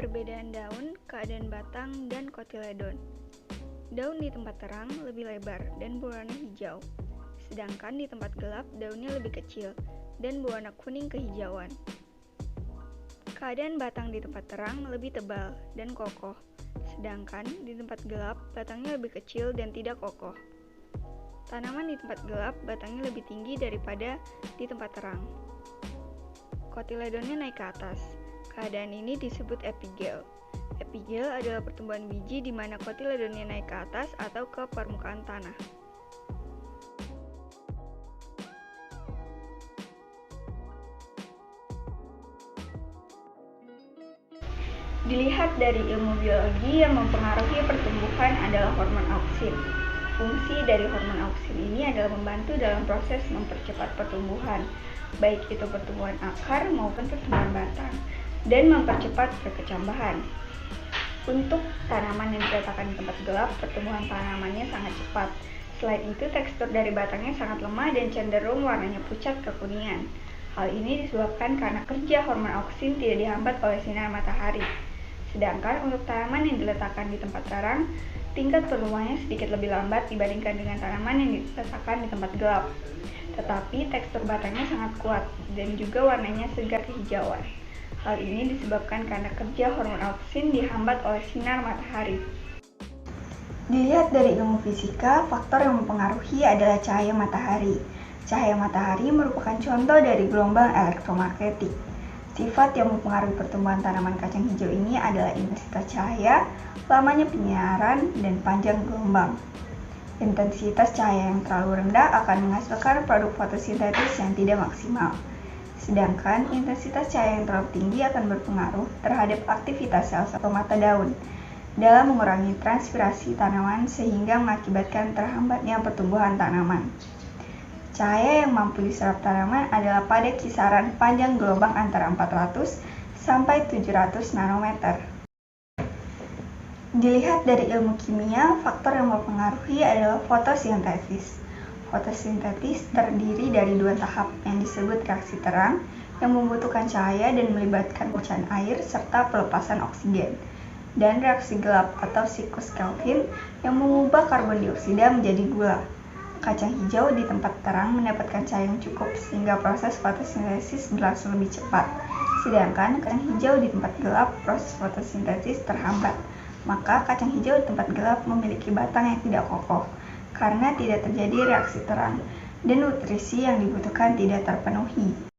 Perbedaan daun, keadaan batang, dan kotiledon. Daun di tempat terang lebih lebar dan berwarna hijau, sedangkan di tempat gelap daunnya lebih kecil dan berwarna kuning kehijauan. Keadaan batang di tempat terang lebih tebal dan kokoh, sedangkan di tempat gelap batangnya lebih kecil dan tidak kokoh. Tanaman di tempat gelap batangnya lebih tinggi daripada di tempat terang. Kotiledonnya naik ke atas. Keadaan ini disebut epigel. Epigel adalah pertumbuhan biji di mana kotiledonnya naik ke atas atau ke permukaan tanah. Dilihat dari ilmu biologi, yang mempengaruhi pertumbuhan adalah hormon auksin. Fungsi dari hormon auksin ini adalah membantu dalam proses mempercepat pertumbuhan, baik itu pertumbuhan akar maupun pertumbuhan batang, dan mempercepat perkecambahan. Untuk tanaman yang diletakkan di tempat gelap, pertumbuhan tanamannya sangat cepat. Selain itu, tekstur dari batangnya sangat lemah dan cenderung warnanya pucat kekuningan. Hal ini disebabkan karena kerja hormon auksin tidak dihambat oleh sinar matahari. Sedangkan untuk tanaman yang diletakkan di tempat terang, tingkat pertumbuhannya sedikit lebih lambat dibandingkan dengan tanaman yang diletakkan di tempat gelap. Tetapi tekstur batangnya sangat kuat dan juga warnanya segar kehijauan. Hal ini disebabkan karena kerja hormon auksin dihambat oleh sinar matahari. Dilihat dari ilmu fisika, faktor yang mempengaruhi adalah cahaya matahari. Cahaya matahari merupakan contoh dari gelombang elektromagnetik. Sifat yang mempengaruhi pertumbuhan tanaman kacang hijau ini adalah intensitas cahaya, lamanya penyiaran, dan panjang gelombang. Intensitas cahaya yang terlalu rendah akan menghasilkan produk fotosintesis yang tidak maksimal. Sedangkan intensitas cahaya yang terlalu tinggi akan berpengaruh terhadap aktivitas sel atau mata daun dalam mengurangi transpirasi tanaman sehingga mengakibatkan terhambatnya pertumbuhan tanaman. Cahaya yang mampu diserap tanaman adalah pada kisaran panjang gelombang antara 400 sampai 700 nanometer. Dilihat dari ilmu kimia, faktor yang mempengaruhi adalah fotosintesis. Fotosintesis terdiri dari dua tahap yang disebut reaksi terang yang membutuhkan cahaya dan melibatkan pecahan air serta pelepasan oksigen, dan reaksi gelap atau siklus Kelvin yang mengubah karbon dioksida menjadi gula. Kacang hijau di tempat terang mendapatkan cahaya yang cukup sehingga proses fotosintesis berlangsung lebih cepat. Sedangkan kacang hijau di tempat gelap proses fotosintesis terhambat. Maka kacang hijau di tempat gelap memiliki batang yang tidak kokoh karena tidak terjadi reaksi terang dan nutrisi yang dibutuhkan tidak terpenuhi.